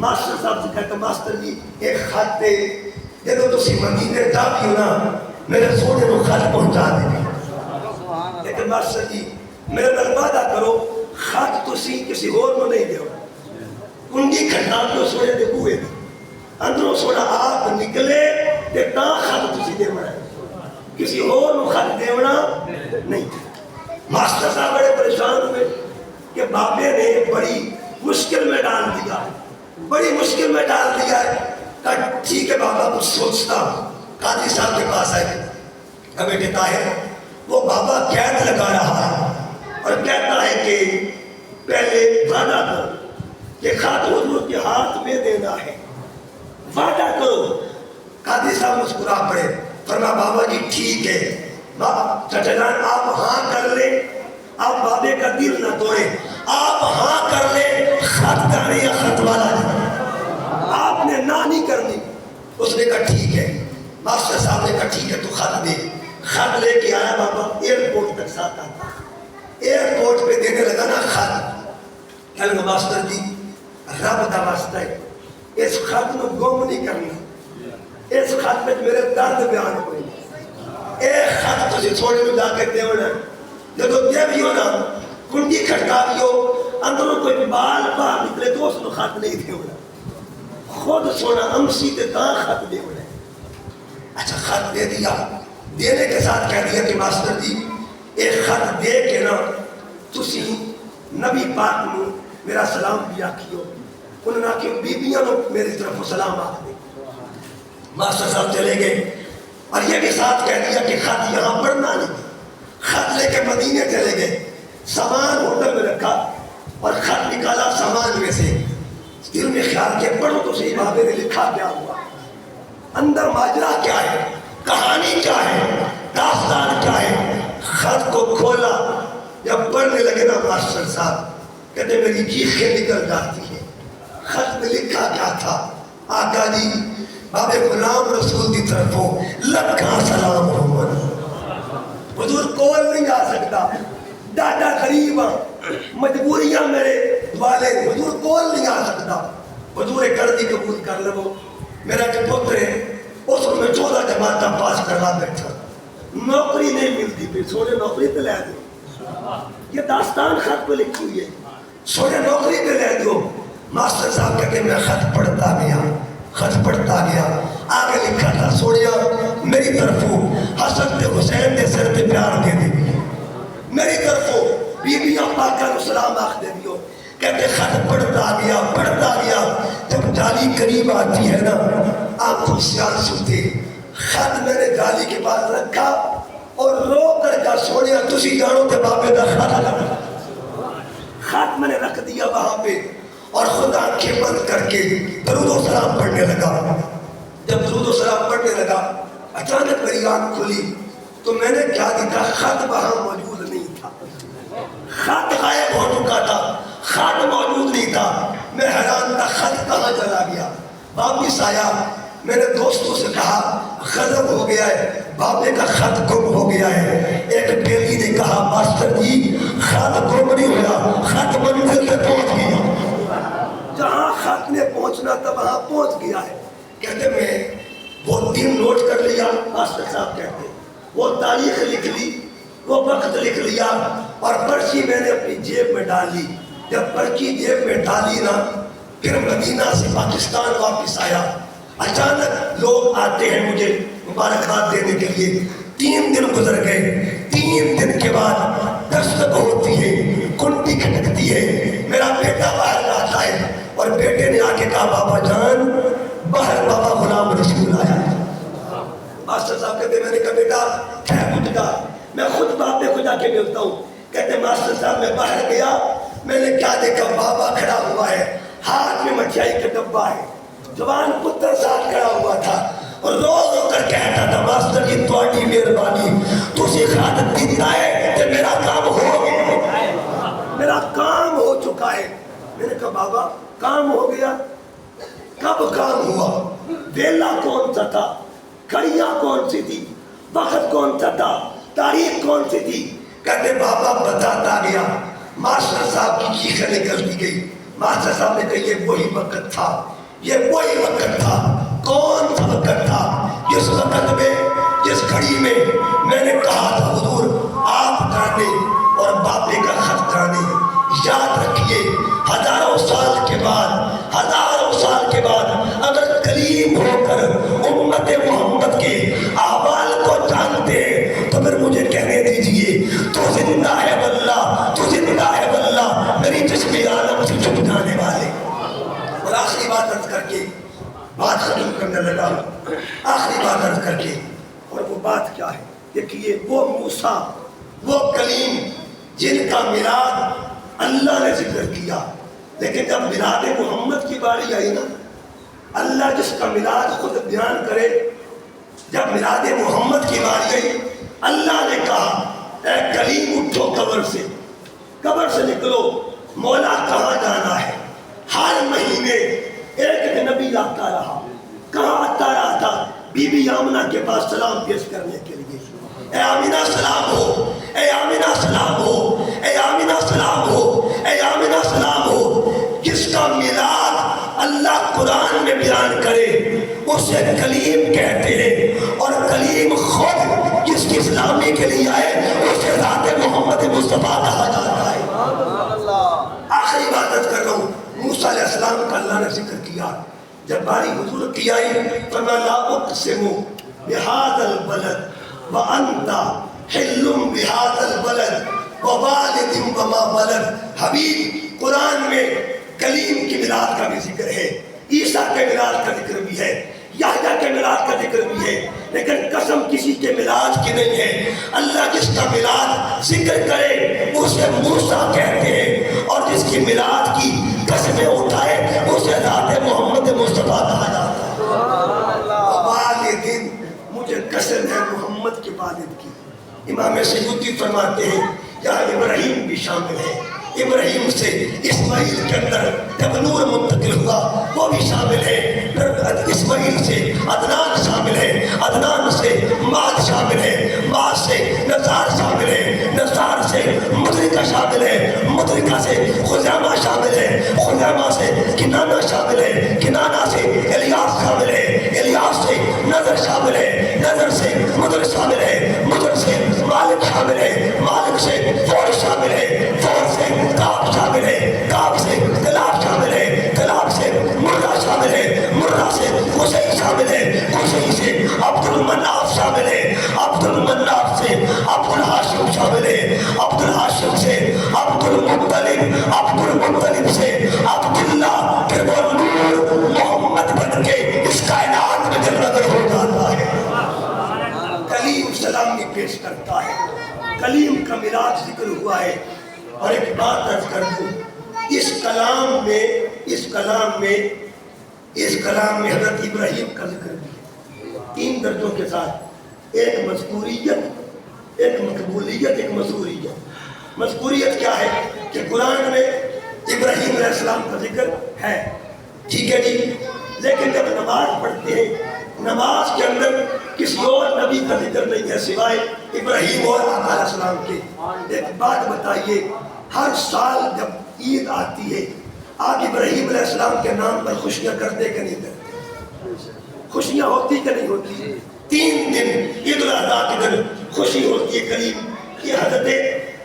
Speaker 3: ماسٹر صاحب سے کہتا ماسٹر جی ایک خط دے جدو تسی مدینے جاتی ہو نا میرے سونے کو خط پہنچا دے۔ لیکن ماسٹر جی میرے نال وعدہ کرو خط تسی کسی اور کو نہیں دیو، کنڈی کھٹا کے سونے دے بوئے دی اندروں سونا آپ نکلے تے تا خط تسی دیونا ہے، کسی اور کو خط دیونا نہیں۔ ماسٹر صاحب بڑے پریشان ہوئے کہ بابے نے بڑی مشکل میں ڈال دیا، بڑی مشکل میں ڈال دیا ہے۔ کہا ٹھیک ہے بابا کچھ سوچتا ہوں۔ قاضی صاحب کے پاس آئے، کہا بیٹے طاہر وہ بابا قید لگا رہا ہے اور کہتا ہے کہ پہلے وعدہ کرو کہ خط حضور کے ہاتھ میں دینا ہے، وعدہ کرو۔ قاضی صاحب مسکرا پڑے، فرمایا بابا جی ٹھیک ہے، چچا جان آپ ہاں کر لیں، آپ بابے کا دل نہ توڑیں، آپ ہاں کر لیں، خط جانے یا خط والا جانے، آپ نے نہ نہیں کرنی۔ اس نے کہا ٹھیک ہے، ماسٹر صاحب نے کہا ٹھیک ہے تو خط دے۔ خط لے کے آیا بابا، ایئرپورٹ تک ساتھ آتا، ایئرپورٹ پہ دینے لگا نا خط۔ کہنے لگا ماسٹر جی رب دا واسطہ ہے اس خط کو گم نہیں کرنا، اس خط میں میرے درد بیان ہوئے، ایک خط تسی تھوڑے میں جا کے دیونا، جب دے بھی ہو نا کنڈی کھٹکا بھی ہو اندروں کوئی بال باہر نکلے تو اس کو خط نہیں دیونا، خود سونا امسی تے تا خط دیونا۔ اچھا خط دے دیا، دینے کے ساتھ کہہ دیا کہ ماسٹر جی ایک خط دے کے نا تسی نبی پاک نو میرا سلام بھی آکھیو، انہوں نے آکھیو بیبیاں نو میری طرف سلام آکھ دے۔ ماسٹر صاحب چلے گئے اور یہ بھی ساتھ کہہ دیا کہ خط یہاں پڑھنا نہیں، خط لے کے مدینے چلے گئے، سامان ہوٹل میں رکھا اور خط نکالا سامان میں سے، دل میں خیال کیا پڑھو تو صحیح بابے نے لکھا کیا ہوا، اندر ماجرا کیا ہے، کہانی کیا ہے، داستان کیا ہے۔ خط کو کھولا، جب پڑھنے لگے نا ماسٹر صاحب کہتے میری چیخیں نکل جاتی ہیں۔ خط میں لکھا کیا تھا، آقا جی بابے غلام رسول کی طرفوں لکھا سلام محمد۔ حضور کول نہیں آ سکتا، ڈاٹا غریب مجبوریاں میرے والے، حضور کول نہیں آ سکتا۔ حضور کردی قبول کر لو، میرا جو پتر ہے اس کو میں 14 جماعتاں پاس کروا بیٹھا، نوکری نہیں ملتی، پھر سونے نوکری پہ لے دو، یہ داستان خط پہ لکھی ہوئی ہے، سونے نوکری پہ لے دو۔ ماسٹر صاحب کہتے میں خط پڑھتا گیا، خط پڑھتا گیا، آگے لکھا تھا سوڑیا میری طرفوں حسن تے حسین دے سر تے پیار دے دے دیو، میری طرفوں بیبیاں پاکاں نو سلام آخ دے دیو۔ کہتے خط پڑھتا گیا، جب جالی قریب آتی ہے نا آنکھوں سے آنسو تھے. خط میں نے گالی کے پاس رکھا اور رو کر کہا سونیا تسی جانو کہ بابے دا خط لگا. خط میں نے رکھ دیا وہاں پہ اور خود آنکھیں بند کر کے درود و سلام پڑھنے لگا. جب درود و سلام پڑھنے لگا اچانک میری آنکھ کھلی تو میں نے کیا دیکھا خط وہاں موجود نہیں تھا. خط غائب ہو چکا تھا, خط موجود نہیں تھا. میں حیران تھا خط کہاں چلا گیا. واپس آیا, میں نے دوستوں سے کہا غضب ہو گیا ہے, بابے کا خط گم ہو گیا ہے. ایک بیٹی نے کہا ماسٹر جی خط گم نہیں ہوا, خط منزل پہ پہنچ گیا. جہاں خط نے پہنچنا تھا وہاں پہنچ گیا ہے. کہتے میں وہ دن نوٹ کر لیا, ماسٹر صاحب کہتے وہ تاریخ لکھ لی, وہ وقت لکھ لیا اور پرچی میں نے اپنی جیب میں ڈالی. جب پرچی جیب میں ڈالی نا پھر مدینہ سے پاکستان واپس آیا. اچانک لوگ آتے ہیں مجھے مبارکباد دینے کے لیے. 3 دن گزر گئے. 3 دن کے بعد دستک ہوتی ہے, کنڈی کھٹکتی ہے. میرا بیٹا باہر آتا ہے اور بیٹے نے آ کے کہا بابا جان باہر بابا غلام رسول آیا. ماسٹر صاحب کہتے میں نے کہا بیٹا ہے کچھ کا, میں خود باپ کو جا کے ملتا ہوں. کہتے ماسٹر صاحب میں باہر گیا, میں نے کیا دیکھا بابا کھڑا ہوا ہے, ہاتھ میں مٹھائی کا ڈبہ ہے, جوان پتر ساتھ کھڑا ہوا تھا اور رو رو کر کہتا تھا ماسٹر جی تھوڑی مہربانی تسی خط دیتا ہے کہ میرا کام ہو گیا, میرا کام ہو چکا ہے. میں نے کہا بابا کام ہو گیا, کب کام ہوا, ویلا کون سا تھا, گھڑیاں کون سی تھی, وقت کون سا تھا, تاریخ کون سی تھی. کہتے بابا بتاتا گیا. ماسٹر صاحب کی چیخیں نکلتی گئی. ماسٹر صاحب نے کہا یہ وہی وقت تھا, یہ وہی وقت تھا. کون سا وقت تھا؟ جس وقت میں جس گھڑی میں نے کہا تھا حضور آپ جانے اور باپے کا خط جانے. یاد رکھیے ہزاروں سال کے بعد اگر کلیم ہو کر امت محمد کے احوال کو جانتے ہیں تو پھر مجھے کہنے دیجئے تو زندہ ہے واللہ, تو زندہ ہے واللہ, میری جسم عالم سے چھپ جانے والے. اور آخری بات عرض کر کے بات ختم کرنے لگا. آخری بات عرض کر کے, اور وہ بات کیا ہے دیکھیے, وہ موسیٰ وہ کلیم جن کا میلاد اللہ نے ذکر کیا, لیکن جب میلاد محمد کی باری آئی نا, اللہ جس کا میلاد خود بیان کرے, جب میلاد محمد کی باری آئی اللہ نے کہا اے کلیم اٹھو قبر سے نکلو, مولا کہاں جانا ہے. ہر مہینے ایک نبی آتا رہا. کہاں آتا رہا تھا؟ بی بی آمنہ کے پاس سلام پیش کرنے کے لیے. اے آمنہ سلام ہو, اے آمنہ سلام ہو, اے آمنہ سلام ہو, اے آمنہ سلام ہو. جس کا میلاد اللہ قرآن میں بیان کرے اسے کلیم کہتے ہیں, اور کلیم خود جس کی اسلامی کے لیے آئے اسے ذات محمد مصطفیٰ کہا جاتا ہے. آخری بات کر رہا ہوں, موسیٰ علیہ السلام کا اللہ نے ذکر کیا. جب باری حضور کی آئی فَمَا لَا أُقْسِمُ بِهَذَا الْبَلَدِ وَأَنْتَ حِلٌّ بِهَذَا الْبَلَدِ وَوَالِدٍ وَمَا وَلَدَ. حبیب قرآن میں کلیم کی میلاد کا بھی ذکر ہے, عیسیٰ کے میلاد کا ذکر بھی ہے, یحییٰ کے میلاد کا ذکر بھی ہے, لیکن قسم کسی کے میلاد کی نہیں ہے. اللہ جس کا میلاد ذکر کرے اسے موسیٰ کہتے ہیں, اور جس کی میلاد کی قسمیں اٹھائے اسے ذات محمد مصطفیٰ کہا جاتا ہے. والدین, مجھے قسم ہے محمد کے والد کی. امام سیوطی فرماتے ہیں یہاں ابراہیم بھی شامل ہے. ابراہیم سے اسماعیل کے اندر جب نور منتقل ہوا وہ بھی شامل ہے. پھر اسماعیل سے عدنان شامل ہے, عدنان سے ماد شامل ہے, ماد سے نزار شامل ہے, نزار سے مدرکہ شامل ہے, مدرکہ سے خزیمہ شامل ہے, خزیمہ سے کنانہ شامل ہے, کنانہ سے الیاس شامل ہے, الیاس سے نظر شامل ہے, نظر سے مدر شامل ہے, مدر سے مالک شامل ہے, مالک سے فور شامل ہے, فور سے کعب شامل ہے, کعب سے کلاب شامل ہے, کلاب سے مرہ شامل ہے, مرہ سے قصی شامل ہے, قصی سے عبد المناف شامل ہے, عبد المناف سے عبد الہاشم شامل ہے, عبد الہاشم سے عبد المطلب, عبد المطلب سے عبداللہ. پھر وہ نور محمد بن کے اس کائنات پیش کرتا ہے۔ کلیم کا میلاد ذکر ہوا ہے، اور ایک بات عرض کر دوں، اس کلام میں حضرت ابراہیم کا ذکر بھی ہے، 3 درجوں کے ساتھ، ایک مذکوریت، ایک مقبولیت، ایک مسروریت۔ مذکوریت کیا ہے کہ قرآن میں ابراہیم علیہ السلام کا ذکر ہے، ٹھیک ہے جی، لیکن جب نماز پڑھتے ہیں، نماز کے اندر کسی اور نبی کا ذکر نہیں ہے سوائے ابراہیم اور آقا علیہ السلام کے۔ ایک بات بتائیے، ہر سال جب عید آتی ہے، آپ ابراہیم علیہ السلام کے نام پر خوشیاں کرتے کہ نہیں کرتے؟ خوشیاں ہوتی کہ نہیں ہوتی؟ 3 دن عید الاضحیٰ کے دن خوشی ہوتی ہے کریم کہ حضرت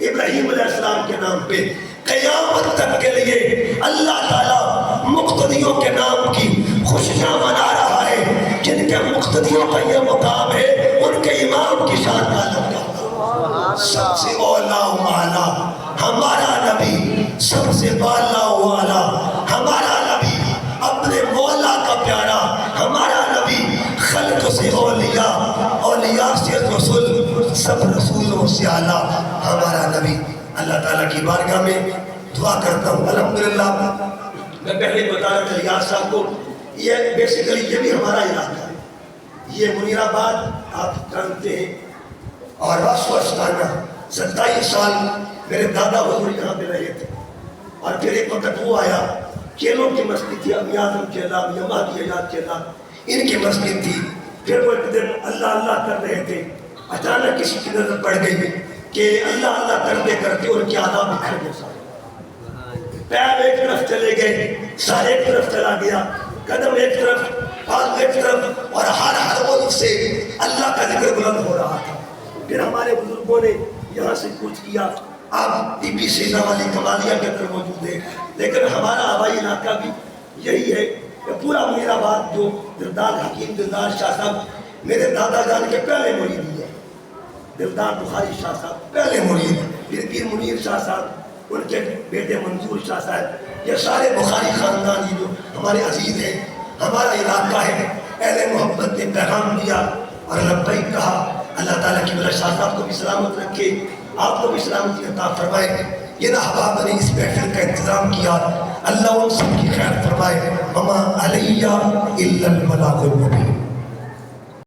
Speaker 3: ابراہیم علیہ السلام کے نام پہ۔ قیامت تک کے لیے اللہ تعالیٰ مقتدیوں کے نام کی خوشیاں منا رہا ہے، جن کے مقتدیوں کا یہ مقام ہے، ان کے امام کی شان کا لگا۔ سب سے اولا و اعلیٰ ہمارا نبی، سب سے بالا و اعلیٰ ہمارا نبی، اپنے مولا کا پیارا ہمارا نبی، خلق سے اولیاء، اولیاء سے رسول، سب رسولوں سے اعلیٰ ہمارا نبی۔ اللہ تعالیٰ کی بارگاہ میں دعا کرتا ہوں۔ الحمدللہ میں پہلے بتا رہا تھا ریاض صاحب کو، یہ بیسیکلی یہ بھی ہمارا علاقہ ہے، یہ منیر آباد آپ جانتے ہیں، اور واسطانہ 27 سال میرے دادا حضور یہاں پہ رہے تھے، اور پھر ایک وقت وہ آیا، کیلوں کی مسجد تھی، ابی اعظم چیلا، میاں مہدی حجاج چیلا، ان کی مسجد تھی۔ پھر وہ ایک دن اللہ اللہ کر رہے تھے، اچانک کسی کی نظر پڑ گئی کہ اللہ اللہ کرتے کرتے ان کے آداب بکھر گئے، سارے پیر ایک طرف چلے گئے، سر ایک طرف چلا گیا، قدم ایک طرف، پاؤں ایک طرف، اور ہر عضو سے اللہ کا ذکر بلند ہو رہا تھا۔ پھر ہمارے بزرگوں نے یہاں سے کچھ کیا، آپ بی بی سینا والی کمالیہ کے اندر موجود ہے، لیکن ہمارا آبائی علاقہ بھی یہی ہے کہ پورا منیر آباد جو دلدار حکیم دلدار شاہ صاحب میرے دادا جان کے پہلے مرید ہے، دلدار بخاری شاہ صاحب پہلے مرید، پھر پیر منیر شاہ صاحب، ان کے بیٹے منظور شاہ صاحب، یہ سارے بخاری خاندان ہی جو ہمارے عزیز ہیں، ہمارا علاقہ ہے۔ اہل محبت نے پیغام دیا اور لبیک کہا۔ اللہ تعالیٰ کی وجہ شاہ صاحب کو بھی سلامت رکھے، آپ کو بھی سلامتی عطا فرمائے۔ یہ احباب نے اس محفل کا انتظام کیا، اللہ ان سب کی خیر فرمائے۔ وما علیہ الا البلاغ المبین۔